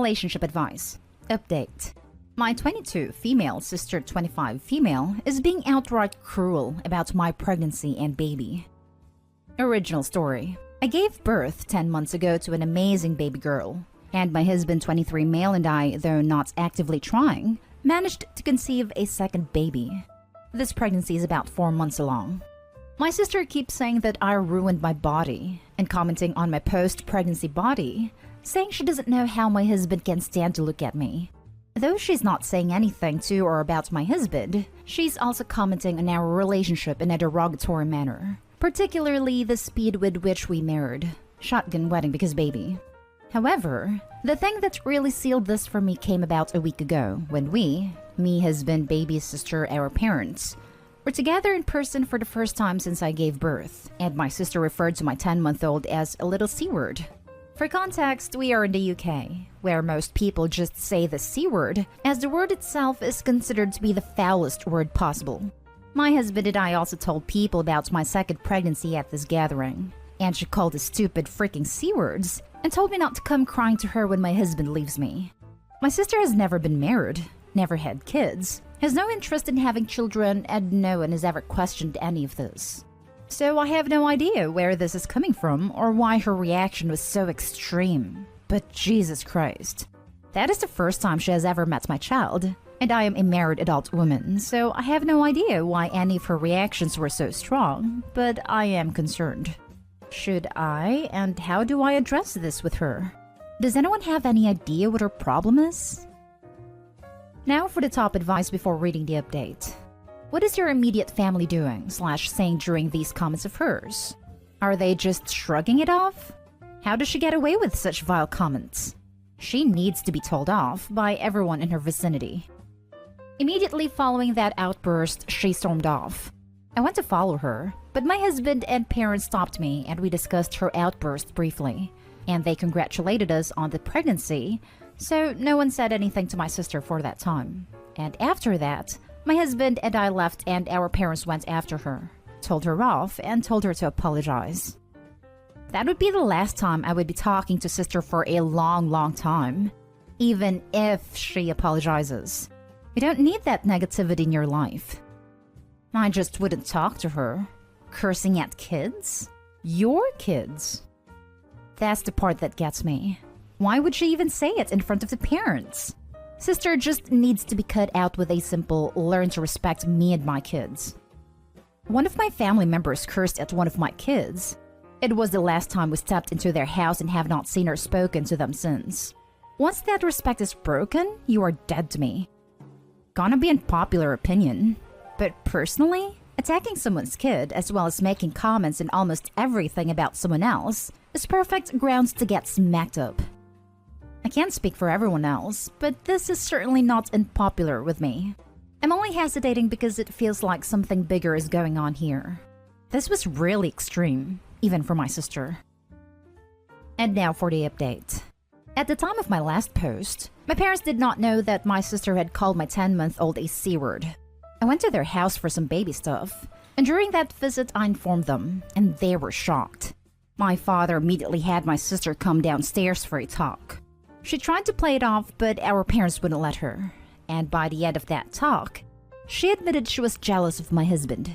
Relationship advice. Update. My 22 female sister 25 female is being outright cruel about my pregnancy and baby. Original story. I gave birth 10 months ago to an amazing baby girl, and my husband 23 male and I, though not actively trying, managed to conceive a second baby. This pregnancy is about 4 months along. My sister keeps saying that I ruined my body and commenting on my post-pregnancy body, saying she doesn't know how my husband can stand to look at me. Though she's not saying anything to or about my husband, she's also commenting on our relationship in a derogatory manner, particularly the speed with which we married. Shotgun wedding because baby. However, the thing that really sealed this for me came about a week ago when we, me, husband, baby, sister, our parents, were together in person for the first time since I gave birth, and my sister referred to my 10-month-old as a little C-word. For context, we are in the UK, where most people just say the C-word, as the word itself is considered to be the foulest word possible. My husband and I also told people about my second pregnancy at this gathering, and she called us stupid freaking C-words and told me not to come crying to her when my husband leaves me. My sister has never been married, never had kids, has no interest in having children, and no one has ever questioned any of this. So I have no idea where this is coming from or why her reaction was so extreme. But Jesus Christ. That is the first time she has ever met my child, and I am a married adult woman, so I have no idea why any of her reactions were so strong, but I am concerned. Should I, and how do I address this with her? Does anyone have any idea what her problem is? Now for the top advice before reading the update. What is your immediate family doing / saying during these comments of hers? Are they just shrugging it off? How does she get away with such vile comments? She needs to be told off by everyone in her vicinity. Immediately following that outburst, she stormed off. I went to follow her, but my husband and parents stopped me and we discussed her outburst briefly, and they congratulated us on the pregnancy, so no one said anything to my sister for that time. And after that, my husband and I left and our parents went after her, told her off, and told her to apologize. That would be the last time I would be talking to sister for a long time, even if she apologizes. You don't need that negativity in your life. I just wouldn't talk to her. Cursing at kids? Your kids? That's the part that gets me. Why would she even say it in front of the parents? Sister just needs to be cut out with a simple learn to respect me and my kids. One of my family members cursed at one of my kids. It was the last time we stepped into their house and have not seen or spoken to them since. Once that respect is broken, you are dead to me. Gonna be unpopular opinion, but personally, attacking someone's kid as well as making comments on almost everything about someone else is perfect grounds to get smacked up. I can't speak for everyone else, but this is certainly not unpopular with me. I'm only hesitating because it feels like something bigger is going on here. This was really extreme, even for my sister. And now for the update. At the time of my last post, my parents did not know that my sister had called my 10-month-old a C-word. I went to their house for some baby stuff, and during that visit I informed them, and they were shocked. My father immediately had my sister come downstairs for a talk. She tried to play it off, but our parents wouldn't let her, and by the end of that talk, she admitted she was jealous of my husband.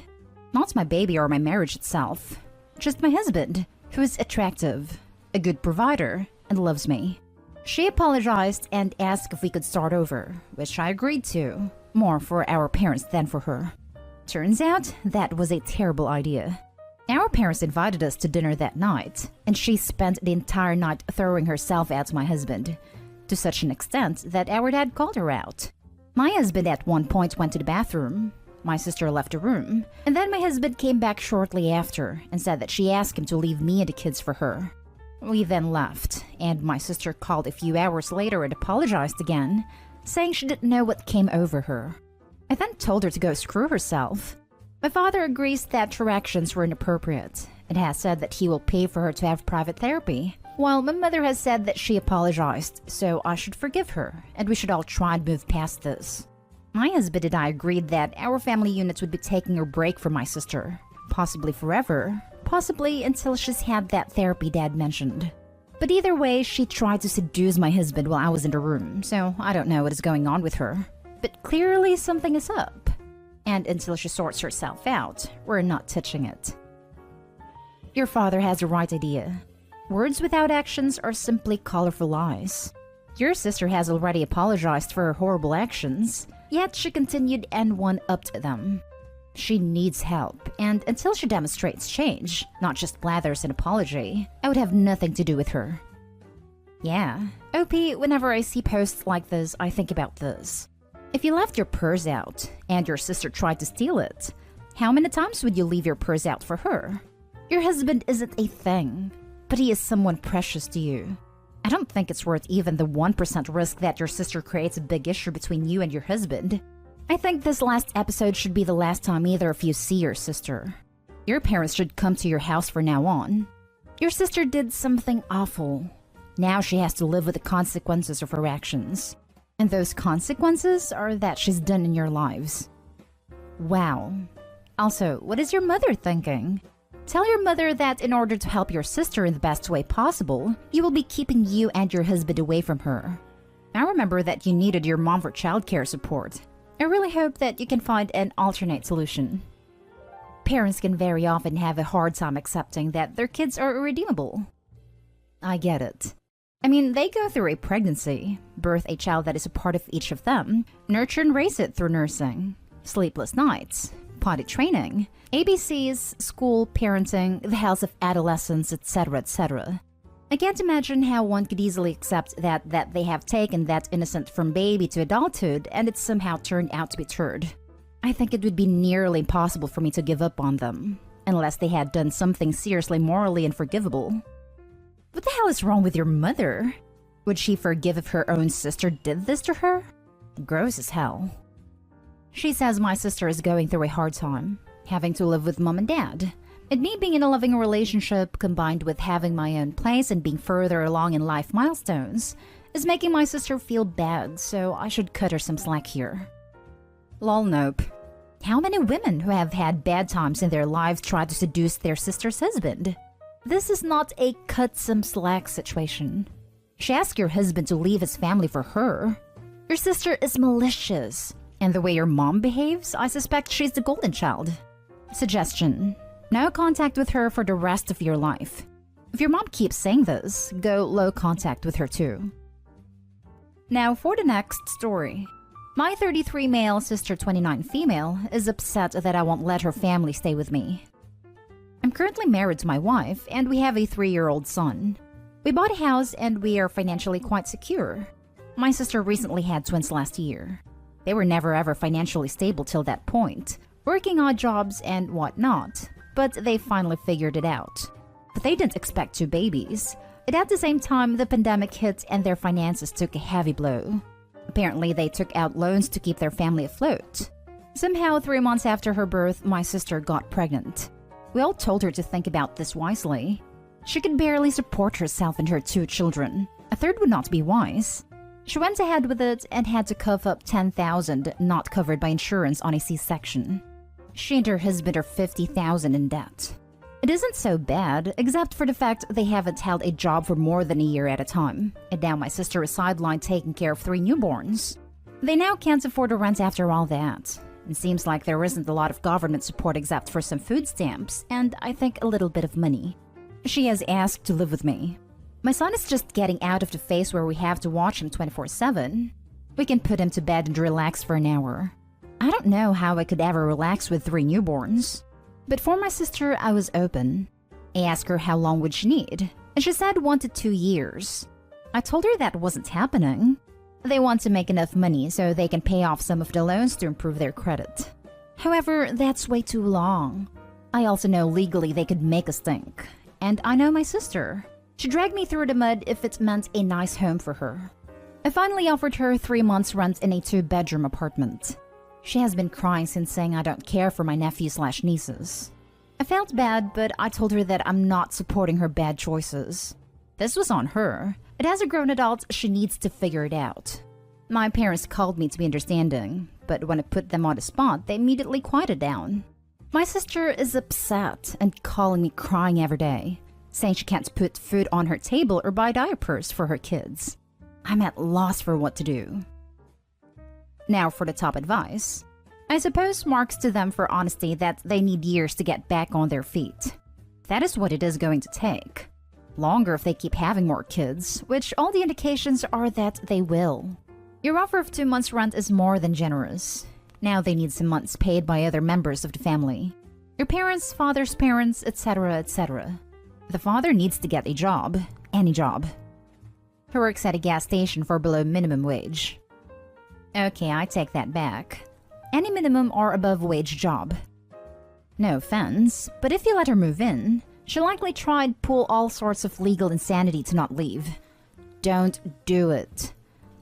Not my baby or my marriage itself, just my husband, who is attractive, a good provider, and loves me. She apologized and asked if we could start over, which I agreed to, more for our parents than for her. Turns out, that was a terrible idea. Our parents invited us to dinner that night, and she spent the entire night throwing herself at my husband, to such an extent that our dad called her out. My husband at one point went to the bathroom, my sister left the room, and then my husband came back shortly after and said that she asked him to leave me and the kids for her. We then left, and my sister called a few hours later and apologized again, saying she didn't know what came over her. I then told her to go screw herself. My father agrees that her actions were inappropriate and has said that he will pay for her to have private therapy, while my mother has said that she apologized, so I should forgive her and we should all try and move past this. My husband and I agreed that our family units would be taking a break from my sister, possibly forever, possibly until she's had that therapy Dad mentioned. But either way, she tried to seduce my husband while I was in the room, so I don't know what is going on with her. But clearly something is up. And until she sorts herself out, we're not touching it. Your father has the right idea. Words without actions are simply colorful lies. Your sister has already apologized for her horrible actions, yet she continued and one-upped them. She needs help, and until she demonstrates change, not just blathers an apology, I would have nothing to do with her. Yeah, OP, whenever I see posts like this, I think about this. If you left your purse out, and your sister tried to steal it, how many times would you leave your purse out for her? Your husband isn't a thing, but he is someone precious to you. I don't think it's worth even the 1% risk that your sister creates a big issue between you and your husband. I think this last episode should be the last time either of you see your sister. Your parents should come to your house from now on. Your sister did something awful. Now she has to live with the consequences of her actions. And those consequences are that she's done in your lives. Wow. Also, what is your mother thinking? Tell your mother that in order to help your sister in the best way possible, you will be keeping you and your husband away from her. I remember that you needed your mom for childcare support. I really hope that you can find an alternate solution. Parents can very often have a hard time accepting that their kids are irredeemable. I get it. I mean, they go through a pregnancy, birth a child that is a part of each of them, nurture and raise it through nursing, sleepless nights, potty training, ABCs, school, parenting, the house of adolescence, etc., etc. I can't imagine how one could easily accept that they have taken that innocent from baby to adulthood and it somehow turned out to be turd. I think it would be nearly impossible for me to give up on them, unless they had done something seriously morally unforgivable. What the hell is wrong with your mother? Would she forgive if her own sister did this to her? Gross as hell. She says my sister is going through a hard time, having to live with mom and dad. And me being in a loving relationship, combined with having my own place and being further along in life milestones, is making my sister feel bad, so I should cut her some slack here. Lol, nope. How many women who have had bad times in their lives try to seduce their sister's husband? This is not a cut some slack situation. She asked your husband to leave his family for her. Your sister is malicious, and the way your mom behaves, I suspect she's the golden child. Suggestion: no contact with her for the rest of your life. If your mom keeps saying this, go low contact with her too. Now for the next story. My 33 male, sister 29 female is upset that I won't let her family stay with me. I'm currently married to my wife and we have a 3-year-old son. We bought a house and we are financially quite secure. My sister recently had twins last year. They were never ever financially stable till that point, working odd jobs and whatnot, but they finally figured it out. But they didn't expect 2 babies, and at the same time the pandemic hit and their finances took a heavy blow. Apparently they took out loans to keep their family afloat. Somehow 3 months after her birth, my sister got pregnant. We all told her to think about this wisely. She could barely support herself and her 2 children. A third would not be wise. She went ahead with it and had to cough up $10,000 not covered by insurance on a C-section. She and her husband are $50,000 in debt. It isn't so bad, except for the fact they haven't held a job for more than a year at a time, and now my sister is sidelined taking care of 3 newborns. They now can't afford a rent after all that. It seems like there isn't a lot of government support except for some food stamps, and I think a little bit of money. She has asked to live with me. My son is just getting out of the phase where we have to watch him 24/7. We can put him to bed and relax for an hour. I don't know how I could ever relax with 3 newborns. But for my sister, I was open. I asked her how long would she need, and she said 1 to 2 years. I told her that wasn't happening. They want to make enough money so they can pay off some of the loans to improve their credit. However, that's way too long. I also know legally they could make us think. And I know my sister. She dragged me through the mud if it meant a nice home for her. I finally offered her 3 months rent in a 2-bedroom apartment. She has been crying since saying I don't care for my nephews/nieces. I felt bad, but I told her that I'm not supporting her bad choices. This was on her, and as a grown adult, she needs to figure it out. My parents called me to be understanding, but when I put them on the spot, they immediately quieted down. My sister is upset and calling me crying every day. saying she can't put food on her table or buy diapers for her kids. I'm at loss for what to do. Now for the top advice. I suppose marks to them for honesty that they need years to get back on their feet. That is what it is going to take. Longer if they keep having more kids, which all the indications are that they will. Your offer of 2 months' rent is more than generous. Now they need some months paid by other members of the family. Your parents, father's parents, etc., etc. The father needs to get a job. Any job. He works at a gas station for below minimum wage. Okay, I take that back. Any minimum or above wage job. No offense, but if you let her move in, she'll likely try and pull all sorts of legal insanity to not leave. Don't do it.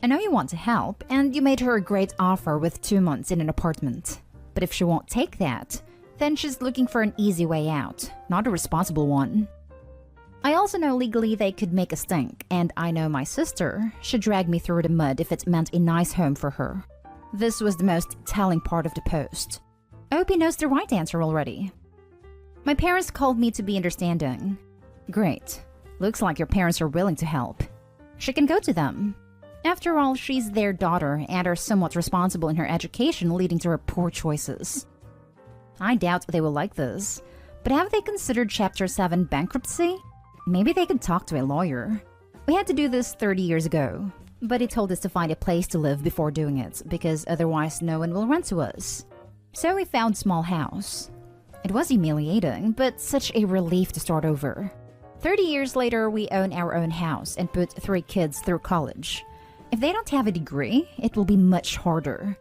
I know you want to help, and you made her a great offer with 2 months in an apartment. But if she won't take that, then she's looking for an easy way out, not a responsible one. I also know legally they could make a stink, and I know my sister should drag me through the mud if it meant a nice home for her. This was the most telling part of the post. I hope he knows the right answer already. My parents called me to be understanding. Great. Looks like your parents are willing to help. She can go to them. After all, she's their daughter and are somewhat responsible in her education, leading to her poor choices. I doubt they will like this, but have they considered Chapter 7 bankruptcy? Maybe they could talk to a lawyer. We had to do this 30 years ago, but he told us to find a place to live before doing it, because otherwise no one will rent to us. So we found a small house. It was humiliating, but such a relief to start over. 30 years later, we own our own house and put 3 kids through college. If they don't have a degree, it will be much harder.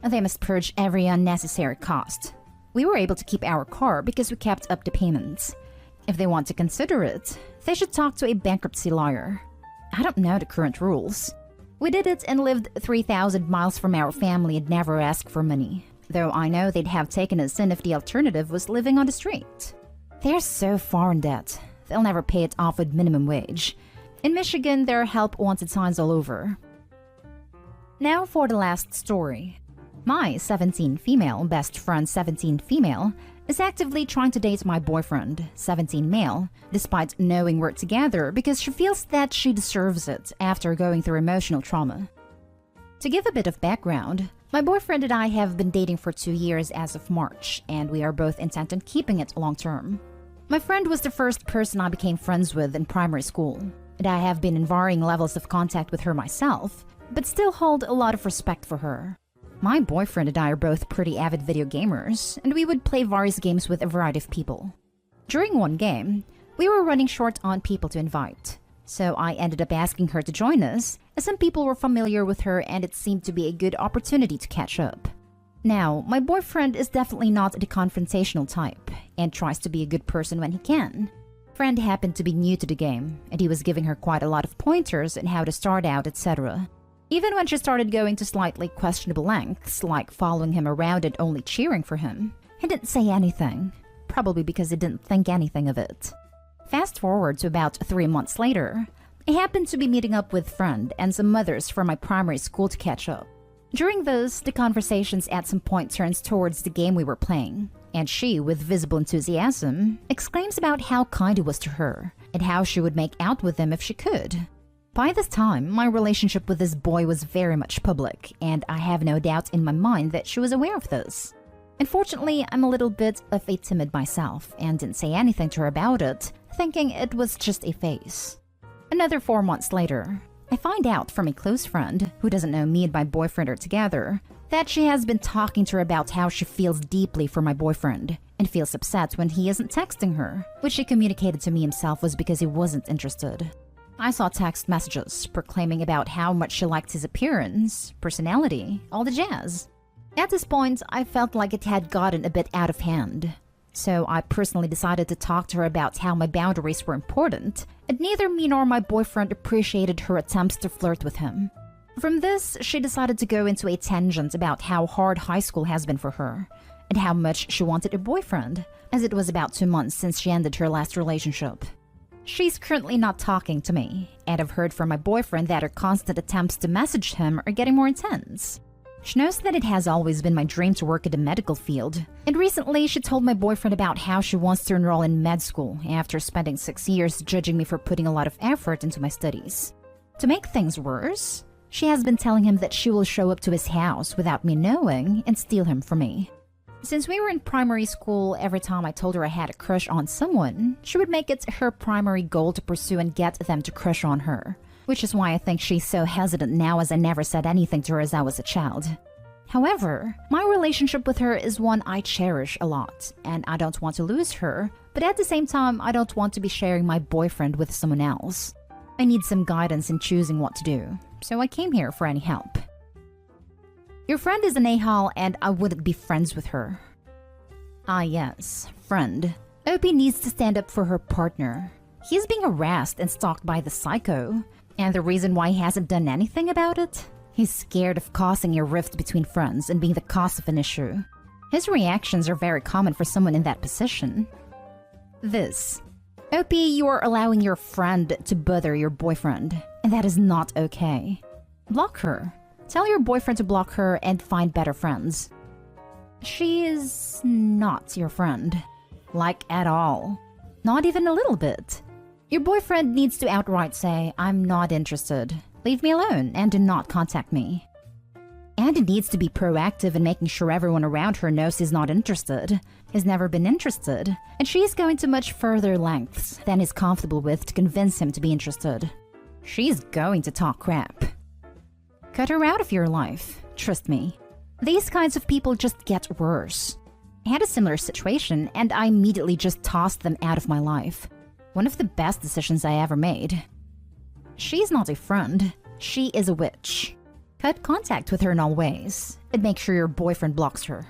They must purge every unnecessary cost. We were able to keep our car because we kept up the payments. If they want to consider it, they should talk to a bankruptcy lawyer. I don't know the current rules. We did it and lived 3,000 miles from our family and never asked for money. Though I know they'd have taken us in if the alternative was living on the street. They're so far in debt, they'll never pay it off with minimum wage. In Michigan, there are help wanted signs all over. Now for the last story. My 17 female best friend 17 female is actively trying to date my boyfriend 17 male, despite knowing we're together because she feels that she deserves it after going through emotional trauma. To give a bit of background, my boyfriend and I have been dating for 2 years as of March, and we are both intent on keeping it long term. My friend was the first person I became friends with in primary school, and I have been in varying levels of contact with her myself, but still hold a lot of respect for her. My boyfriend and I are both pretty avid video gamers, and we would play various games with a variety of people. During one game, we were running short on people to invite, so I ended up asking her to join us, as some people were familiar with her and it seemed to be a good opportunity to catch up. Now, my boyfriend is definitely not the confrontational type, and tries to be a good person when he can. Friend happened to be new to the game, and he was giving her quite a lot of pointers on how to start out, etc. Even when she started going to slightly questionable lengths, like following him around and only cheering for him, he didn't say anything, probably because he didn't think anything of it. Fast forward to about 3 months later, I happened to be meeting up with friend and some mothers from my primary school to catch up. During this, the conversations at some point turns towards the game we were playing, and she, with visible enthusiasm, exclaims about how kind he was to her, and how she would make out with him if she could. By this time, my relationship with this boy was very much public, and I have no doubt in my mind that she was aware of this. Unfortunately, I'm a little bit of a timid myself, and didn't say anything to her about it, thinking it was just a phase. Another 4 months later, I find out from a close friend, who doesn't know me and my boyfriend are together, that she has been talking to her about how she feels deeply for my boyfriend, and feels upset when he isn't texting her, which she communicated to me himself was because he wasn't interested. I saw text messages proclaiming about how much she liked his appearance, personality, all the jazz. At this point, I felt like it had gotten a bit out of hand. So I personally decided to talk to her about how my boundaries were important, and neither me nor my boyfriend appreciated her attempts to flirt with him. From this, she decided to go into a tangent about how hard high school has been for her, and how much she wanted a boyfriend, as it was about 2 months since she ended her last relationship. She's currently not talking to me, and I've heard from my boyfriend that her constant attempts to message him are getting more intense. She knows that it has always been my dream to work in the medical field, and recently she told my boyfriend about how she wants to enroll in med school after spending 6 years judging me for putting a lot of effort into my studies. To make things worse, she has been telling him that she will show up to his house without me knowing and steal him from me. Since we were in primary school, every time I told her I had a crush on someone, she would make it her primary goal to pursue and get them to crush on her. Which is why I think she's so hesitant now, as I never said anything to her as I was a child. However, my relationship with her is one I cherish a lot, and I don't want to lose her, but at the same time, I don't want to be sharing my boyfriend with someone else. I need some guidance in choosing what to do, so I came here for any help. Your friend is an a-hole and I wouldn't be friends with her. Ah yes, friend. OP needs to stand up for her partner. He's being harassed and stalked by the psycho. And the reason why he hasn't done anything about it? He's scared of causing a rift between friends and being the cause of an issue. His reactions are very common for someone in that position. This. OP, you are allowing your friend to bother your boyfriend, and that is not okay. Block her. Tell your boyfriend to block her and find better friends. She is not your friend. Like at all. Not even a little bit. Your boyfriend needs to outright say, I'm not interested. Leave me alone and do not contact me. And he needs to be proactive in making sure everyone around her knows he's not interested. He's never been interested, and she's going to much further lengths than he's comfortable with to convince him to be interested. She's going to talk crap. Cut her out of your life, trust me. These kinds of people just get worse. I had a similar situation, and I immediately just tossed them out of my life. One of the best decisions I ever made. She's not a friend. She is a witch. Cut contact with her in all ways, and make sure your boyfriend blocks her.